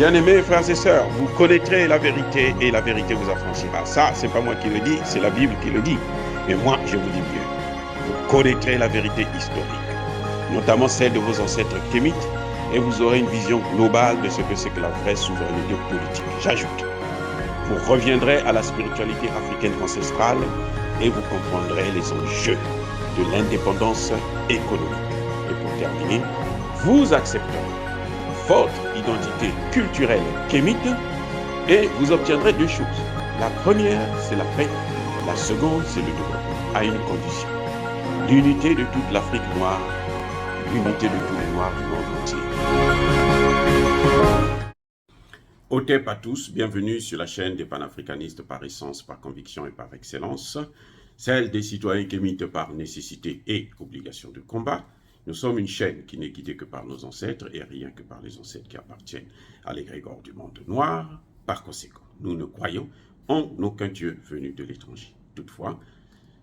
Bien-aimés frères et sœurs, vous connaîtrez la vérité et la vérité vous affranchira. Ça, c'est pas moi qui le dis, c'est la Bible qui le dit. Mais moi, je vous dis mieux. Vous connaîtrez la vérité historique, notamment celle de vos ancêtres kémites, et vous aurez une vision globale de ce que c'est que la vraie souveraineté politique. J'ajoute, vous reviendrez à la spiritualité africaine ancestrale et vous comprendrez les enjeux de l'indépendance économique. Et pour terminer, vous accepterez votre identité culturelle kémite et vous obtiendrez deux choses. La première, c'est la paix. La seconde, c'est le développement, à une condition. L'unité de toute l'Afrique noire, l'unité de tous les Noirs du monde entier. Otep à tous, bienvenue sur la chaîne des panafricanistes par essence, par conviction et par excellence, celle des citoyens kémites par nécessité et obligation de combat. Nous sommes une chaîne qui n'est guidée que par nos ancêtres et rien que par les ancêtres qui appartiennent à l'égrégore du monde noir. Par conséquent, nous ne croyons en aucun Dieu venu de l'étranger. Toutefois,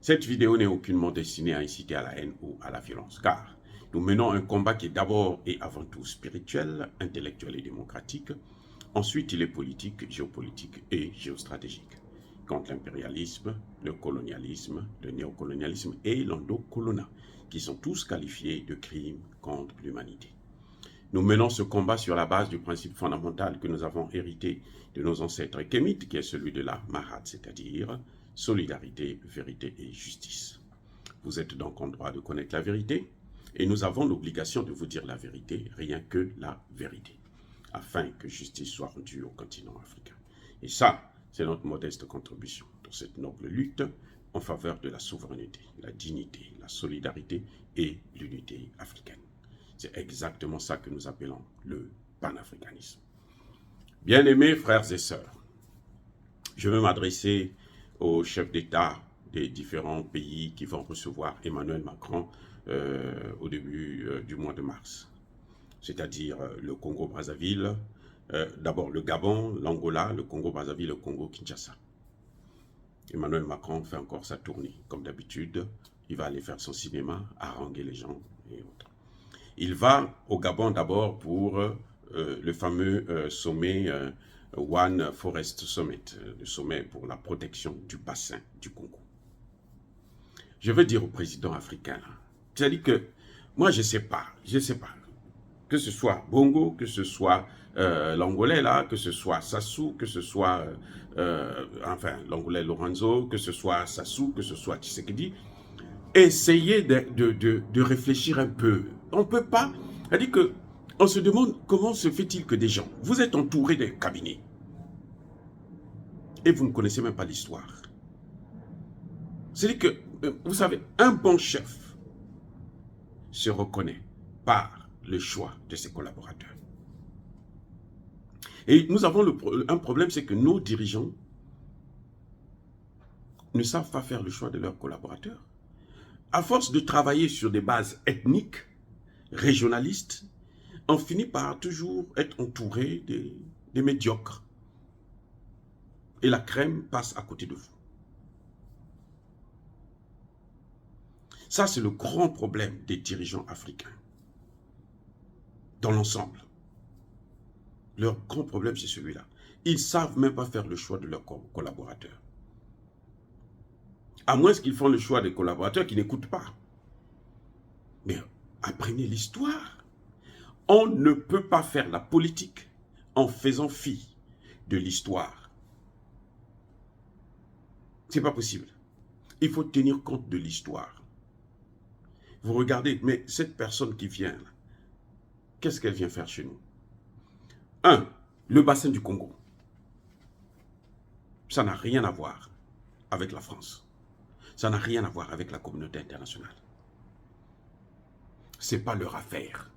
cette vidéo n'est aucunement destinée à inciter à la haine ou à la violence, car nous menons un combat qui est d'abord et avant tout spirituel, intellectuel et démocratique. Ensuite, il est politique, géopolitique et géostratégique, contre l'impérialisme, le colonialisme, le néocolonialisme et l'endocolonat, qui sont tous qualifiés de crimes contre l'humanité. Nous menons ce combat sur la base du principe fondamental que nous avons hérité de nos ancêtres kémites, qui est celui de la Mahat, c'est-à-dire solidarité, vérité et justice. Vous êtes donc en droit de connaître la vérité, et nous avons l'obligation de vous dire la vérité, rien que la vérité, afin que justice soit rendue au continent africain. Et ça, c'est notre modeste contribution dans cette noble lutte en faveur de la souveraineté, la dignité, la solidarité et l'unité africaine. C'est exactement ça que nous appelons le panafricanisme. Bien-aimés frères et sœurs, je veux m'adresser aux chefs d'État des différents pays qui vont recevoir Emmanuel Macron au début du mois de mars, c'est-à-dire le Congo-Brazzaville, d'abord le Gabon, l'Angola, le Congo-Brazzaville, le Congo-Kinshasa. Emmanuel Macron fait encore sa tournée. Comme d'habitude, il va aller faire son cinéma, haranguer les gens et autres. Il va au Gabon d'abord pour le fameux sommet One Forest Summit, le sommet pour la protection du bassin du Congo. Je veux dire au président africain, c'est-à-dire que moi je sais pas, que ce soit Bongo, que ce soit l'Angolais là, que ce soit Sassou, que ce soit l'Angolais Lorenzo, que ce soit Sassou, que ce soit Tshisekedi, essayez de réfléchir un peu. On ne peut pas, c'est-à-dire que on se demande comment se fait-il que des gens, vous êtes entourés des cabinets et vous ne connaissez même pas l'histoire. C'est-à-dire que, vous savez, un bon chef se reconnaît par le choix de ses collaborateurs. Et nous avons un problème, c'est que nos dirigeants ne savent pas faire le choix de leurs collaborateurs. À force de travailler sur des bases ethniques, régionalistes, on finit par toujours être entouré des médiocres. Et la crème passe à côté de vous. Ça, c'est le grand problème des dirigeants africains. Dans l'ensemble. Leur grand problème, c'est celui-là. Ils ne savent même pas faire le choix de leurs collaborateurs. À moins qu'ils font le choix des collaborateurs qui n'écoutent pas. Mais apprenez l'histoire. On ne peut pas faire la politique en faisant fi de l'histoire. Ce n'est pas possible. Il faut tenir compte de l'histoire. Vous regardez, mais cette personne qui vient là, qu'est-ce qu'elle vient faire chez nous? Le bassin du Congo. Ça n'a rien à voir avec la France. Ça n'a rien à voir avec la communauté internationale. Ce n'est pas leur affaire.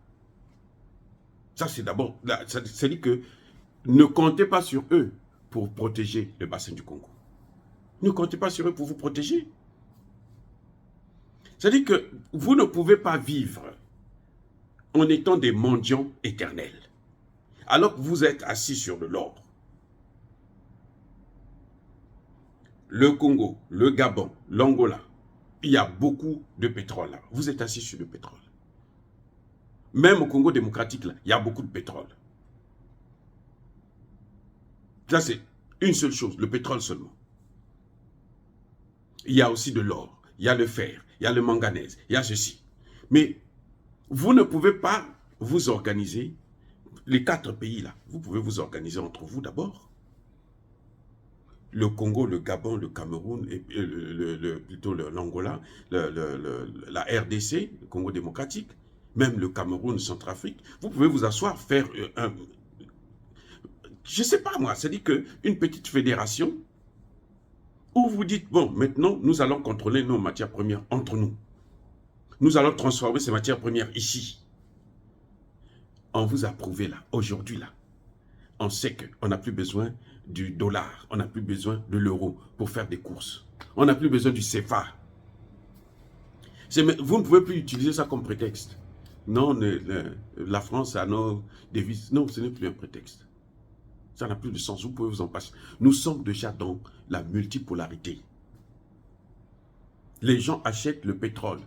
Ça, c'est d'abord, c'est-à-dire que ne comptez pas sur eux pour protéger le bassin du Congo. Ne comptez pas sur eux pour vous protéger. C'est-à-dire que vous ne pouvez pas vivre en étant des mendiants éternels, alors que vous êtes assis sur de l'or. Le Congo, le Gabon, l'Angola, il y a beaucoup de pétrole là. Vous êtes assis sur le pétrole. Même au Congo démocratique, là, il y a beaucoup de pétrole. Ça, c'est une seule chose, le pétrole seulement. Il y a aussi de l'or, il y a le fer, il y a le manganèse, il y a ceci. Mais vous ne pouvez pas vous organiser, les 4 pays là, vous pouvez vous organiser entre vous d'abord. Le Congo, le Gabon, le Cameroun, et plutôt l'Angola, la RDC, le Congo démocratique, même le Cameroun, Centrafrique, vous pouvez vous asseoir, faire je ne sais pas moi, c'est-à-dire qu'une petite fédération où vous dites, bon, maintenant, nous allons contrôler nos matières premières entre nous. Nous allons transformer ces matières premières ici. On vous a prouvé là, aujourd'hui là, on sait qu'on n'a plus besoin du dollar, on n'a plus besoin de l'euro pour faire des courses. On n'a plus besoin du CFA. Vous ne pouvez plus utiliser ça comme prétexte. Non, la France a nos devises. Non, ce n'est plus un prétexte. Ça n'a plus de sens, vous pouvez vous en passer. Nous sommes déjà dans la multipolarité. Les gens achètent le pétrole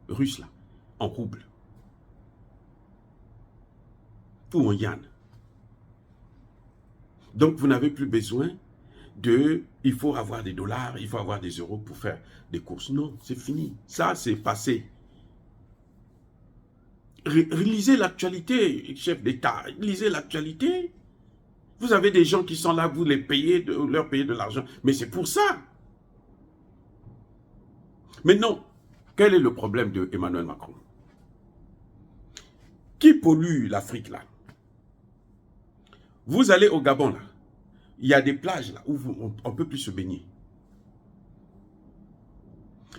russe là, en rouble. Ou en yuan. Donc vous n'avez plus besoin il faut avoir des dollars, il faut avoir des euros pour faire des courses. Non, c'est fini. Ça, c'est passé. Lisez l'actualité, chef d'État. Lisez l'actualité. Vous avez des gens qui sont là, vous les payez, leur payez de l'argent. Mais c'est pour ça. Maintenant, quel est le problème de Emmanuel Macron? Qui pollue l'Afrique là? Vous allez au Gabon là. Il y a des plages là où on ne peut plus se baigner.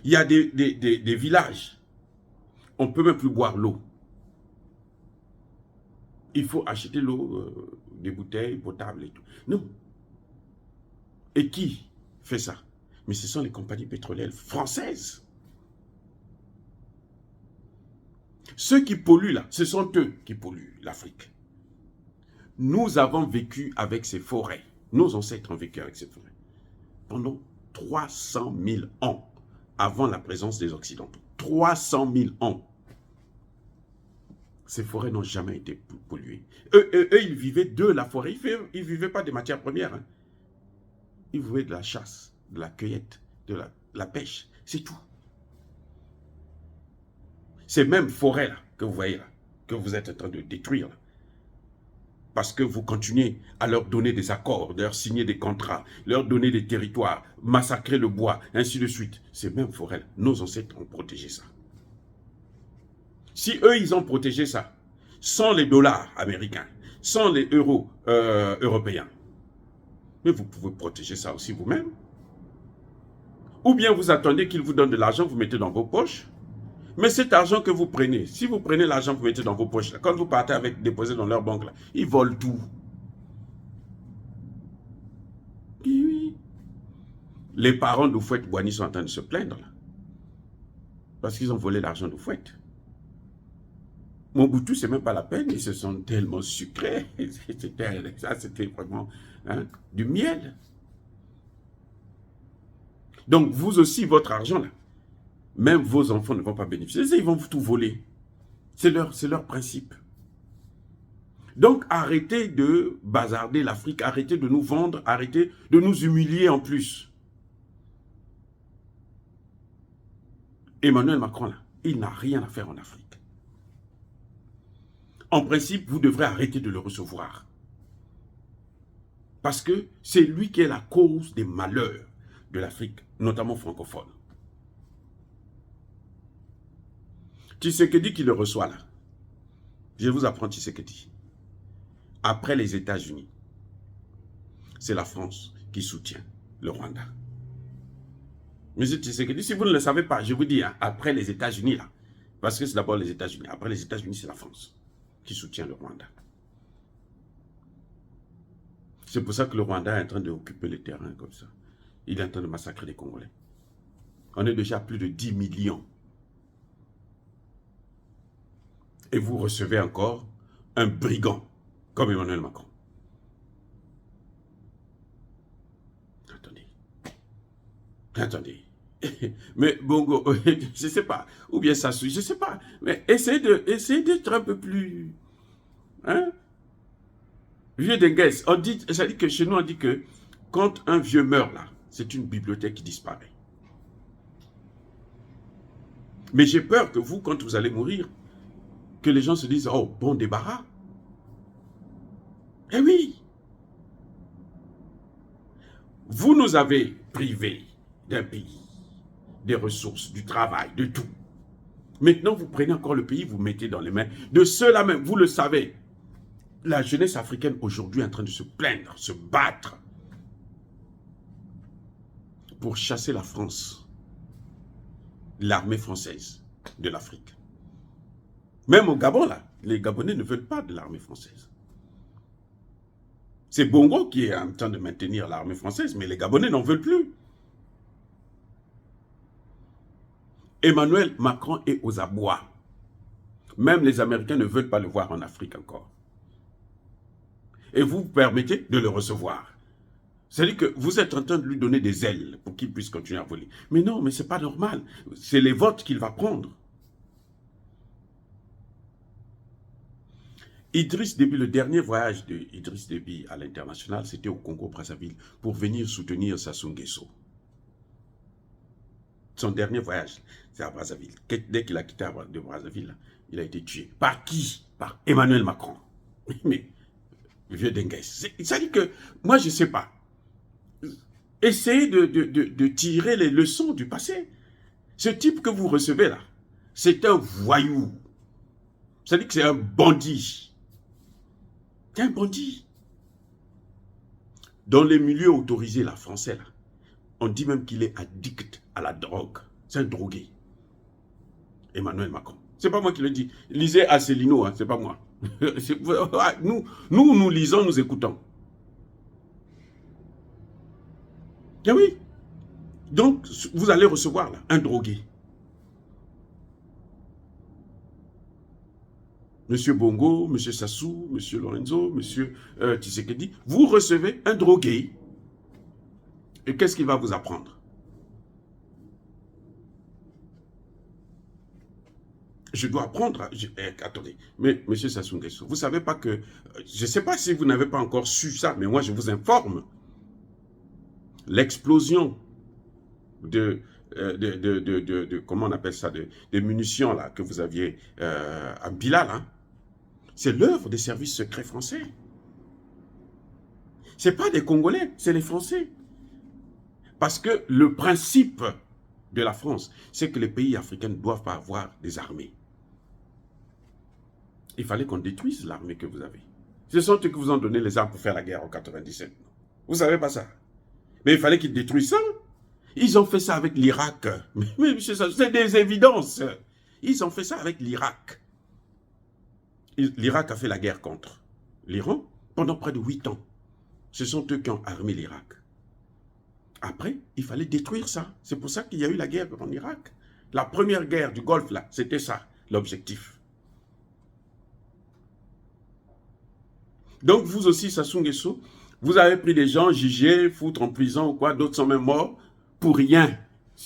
Il y a des villages. On ne peut même plus boire l'eau. Il faut acheter l'eau, des bouteilles potables et tout. Non. Et qui fait ça? Mais ce sont les compagnies pétrolières françaises. Ceux qui polluent là, ce sont eux qui polluent l'Afrique. Nous avons vécu avec ces forêts. Nos ancêtres ont vécu avec ces forêts. Pendant 300 000 ans avant la présence des Occidentaux. 300 000 ans. Ces forêts n'ont jamais été polluées. Eux, ils vivaient de la forêt. Ils ne vivaient pas des matières premières. Hein. Ils vivaient de la chasse, de la cueillette, de la pêche. C'est tout. Ces mêmes forêts-là que vous voyez là, que vous êtes en train de détruire, là, parce que vous continuez à leur donner des accords, leur signer des contrats, leur donner des territoires, massacrer le bois, ainsi de suite. Ces mêmes forêts-là, nos ancêtres ont protégé ça. Si eux, ils ont protégé ça, sans les dollars américains, sans les euros européens, mais vous pouvez protéger ça aussi vous-même. Ou bien vous attendez qu'ils vous donnent de l'argent, vous mettez dans vos poches. Mais cet argent que vous prenez, si vous prenez l'argent, vous mettez dans vos poches, là, quand vous partez avec déposer dans leur banque, là, ils volent tout. Oui. Les parents d'Houphouët-Boigny sont en train de se plaindre, là, parce qu'ils ont volé l'argent d'Houphouët. Mobutu, c'est même pas la peine, ils se sont tellement sucrés. Ça, c'était vraiment du miel. Donc, vous aussi, votre argent, là, même vos enfants ne vont pas bénéficier. Ils vont tout voler. C'est leur principe. Donc, arrêtez de bazarder l'Afrique, arrêtez de nous vendre, arrêtez de nous humilier en plus. Emmanuel Macron, là, il n'a rien à faire en Afrique. En principe, vous devrez arrêter de le recevoir. Parce que c'est lui qui est la cause des malheurs de l'Afrique, notamment francophone. Tshisekedi qui le reçoit là. Je vous apprends Tshisekedi. Après les États-Unis, c'est la France qui soutient le Rwanda. Monsieur Tshisekedi, si vous ne le savez pas, je vous dis, hein, après les États-Unis là, parce que c'est d'abord les États-Unis. Après les États-Unis, c'est la France qui soutient le Rwanda. C'est pour ça que le Rwanda est en train d'occuper les terrains comme ça. Il est en train de massacrer les Congolais. On est déjà à plus de 10 millions. Et vous recevez encore un brigand comme Emmanuel Macron. Attendez. Mais Bongo, je ne sais pas. Ou bien ça suit, je ne sais pas. Mais essayez d'être un peu plus... Hein? Vieux Denguès, on dit, ça dit que chez nous, on dit que quand un vieux meurt là, c'est une bibliothèque qui disparaît. Mais j'ai peur que vous, quand vous allez mourir, que les gens se disent, oh, bon débarras. Eh oui. Vous nous avez privés d'un pays, des ressources, du travail, de tout. Maintenant, vous prenez encore le pays, vous mettez dans les mains de ceux-là même. Vous le savez. La jeunesse africaine aujourd'hui est en train de se plaindre, se battre pour chasser la France, l'armée française de l'Afrique. Même au Gabon, là, les Gabonais ne veulent pas de l'armée française. C'est Bongo qui est en train de maintenir l'armée française, mais les Gabonais n'en veulent plus. Emmanuel Macron est aux abois. Même les Américains ne veulent pas le voir en Afrique encore. Et vous vous permettez de le recevoir. C'est-à-dire que vous êtes en train de lui donner des ailes pour qu'il puisse continuer à voler. Mais non, mais ce n'est pas normal. C'est les votes qu'il va prendre. Idriss Déby, le dernier voyage d'Idriss Déby à l'international, c'était au Congo-Brazzaville pour venir soutenir Sassou Nguesso. Son dernier voyage, c'est à Brazzaville. Dès qu'il a quitté de Brazzaville, il a été tué. Par qui? Par Emmanuel Macron. Mais, le vieux Denguès. Ça dit que, moi je ne sais pas. Essayez de tirer les leçons du passé. Ce type que vous recevez là, c'est un voyou. Ça dit que c'est un bandit. C'est un bandit. Dans les milieux autorisés, là, français, là, on dit même qu'il est addict à la drogue. C'est un drogué. Emmanuel Macron. C'est pas moi qui le dis. Lisez Asselineau, hein, c'est pas moi. Nous lisons, nous écoutons. Ah oui. Donc, vous allez recevoir là, un drogué. Monsieur Bongo, Monsieur Sassou, Monsieur Lorenzo, Monsieur Tshisekedi, vous recevez un drogué. Et qu'est-ce qu'il va vous apprendre? Je dois apprendre. Attendez, mais Monsieur Sassou Nguesso, vous ne savez pas que... je ne sais pas si vous n'avez pas encore su ça, mais moi je vous informe. L'explosion comment on appelle ça, de munitions là, que vous aviez à Bilal, hein, c'est l'œuvre des services secrets français. Ce n'est pas des Congolais, c'est les Français. Parce que le principe de la France, c'est que les pays africains ne doivent pas avoir des armées. Il fallait qu'on détruise l'armée que vous avez. Ce sont eux qui vous ont donné les armes pour faire la guerre en 97. Vous ne savez pas ça. Mais il fallait qu'ils détruisent ça. Ils ont fait ça avec l'Irak. Mais c'est des évidences. Ils ont fait ça avec l'Irak. L'Irak a fait la guerre contre l'Iran pendant près de 8 ans. Ce sont eux qui ont armé l'Irak. Après, il fallait détruire ça. C'est pour ça qu'il y a eu la guerre en Irak. La première guerre du Golfe, là, c'était ça, l'objectif. Donc, vous aussi, Sassou Nguesso, vous avez pris des gens jugés, foutre en prison ou quoi, d'autres sont même morts pour rien.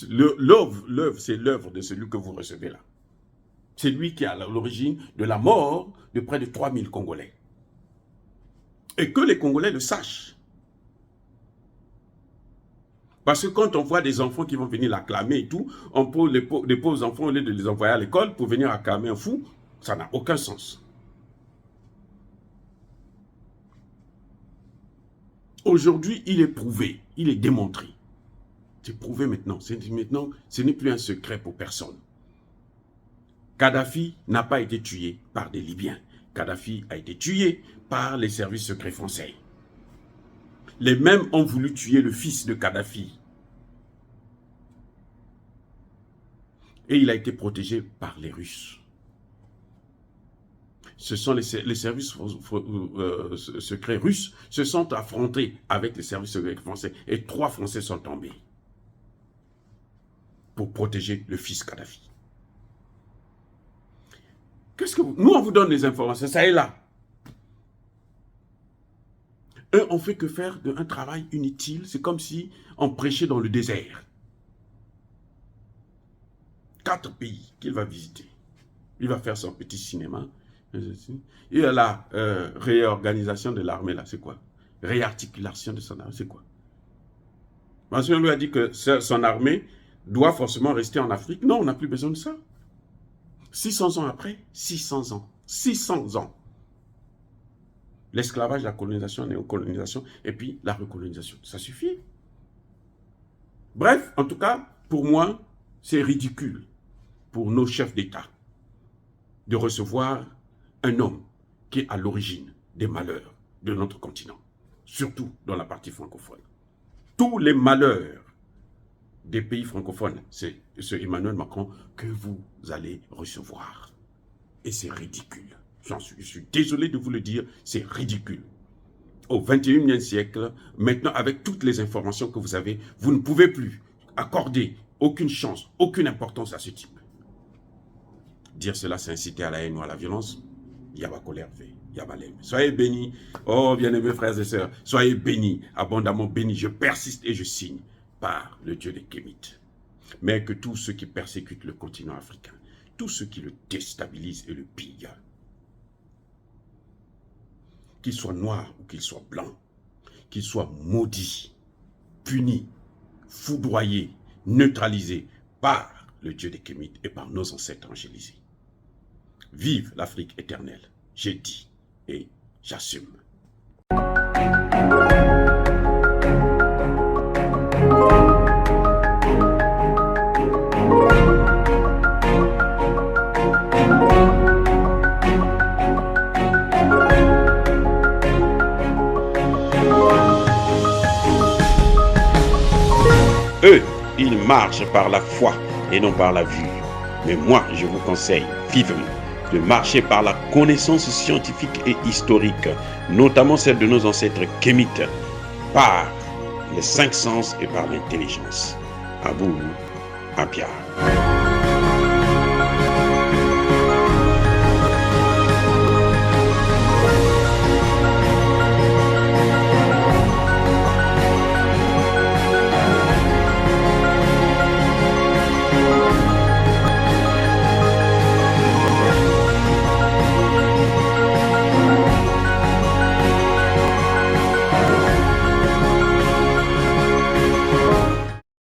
L'œuvre, c'est l'œuvre de celui que vous recevez là. C'est lui qui est à l'origine de la mort de près de 3000 Congolais. Et que les Congolais le sachent. Parce que quand on voit des enfants qui vont venir l'acclamer et tout, on pose les pauvres enfants, au lieu de les envoyer à l'école pour venir acclamer un fou, ça n'a aucun sens. Aujourd'hui, il est prouvé, il est démontré. C'est prouvé maintenant. Maintenant, ce n'est plus un secret pour personne. Kadhafi n'a pas été tué par des Libyens. Kadhafi a été tué par les services secrets français. Les mêmes ont voulu tuer le fils de Kadhafi. Et il a été protégé par les Russes. Ce sont les services secrets russes se sont affrontés avec les services secrets français. Et 3 Français sont tombés pour protéger le fils Kadhafi. Qu'est-ce que nous, on vous donne des informations, ça est là. Eux, on fait que faire un travail inutile. C'est comme si on prêchait dans le désert. 4 pays qu'il va visiter. Il va faire son petit cinéma. Il y a la réorganisation de l'armée, là, c'est quoi? Réarticulation de son armée, c'est quoi? Parce qu'on lui a dit que son armée doit forcément rester en Afrique. Non, on n'a plus besoin de ça. 600 ans après, 600 ans. 600 ans. L'esclavage, la colonisation, la néocolonisation, et puis la recolonisation. Ça suffit. Bref, en tout cas, pour moi, c'est ridicule pour nos chefs d'État de recevoir un homme qui est à l'origine des malheurs de notre continent, surtout dans la partie francophone. Tous les malheurs des pays francophones, c'est ce Emmanuel Macron que vous allez recevoir. Et c'est ridicule. Je suis désolé de vous le dire, c'est ridicule. Au 21e siècle, maintenant, avec toutes les informations que vous avez, vous ne pouvez plus accorder aucune chance, aucune importance à ce type. Dire cela, c'est inciter à la haine ou à la violence. Yaba colère, Yaba l'aime. Soyez bénis, oh bien-aimés frères et sœurs, soyez bénis, abondamment bénis. Je persiste et je signe par le Dieu des Kémites. Mais que tous ceux qui persécutent le continent africain, tous ceux qui le déstabilisent et le pillent, qu'ils soient noirs ou qu'ils soient blancs, qu'ils soient maudits, punis, foudroyés, neutralisés par le Dieu des Kémites et par nos ancêtres angélisés. Vive l'Afrique éternelle, j'ai dit et j'assume. Eux, ils marchent par la foi et non par la vue. Mais moi, je vous conseille vivement de marcher par la connaissance scientifique et historique, notamment celle de nos ancêtres kémites, par les 5 sens et par l'intelligence. À vous, à Pierre.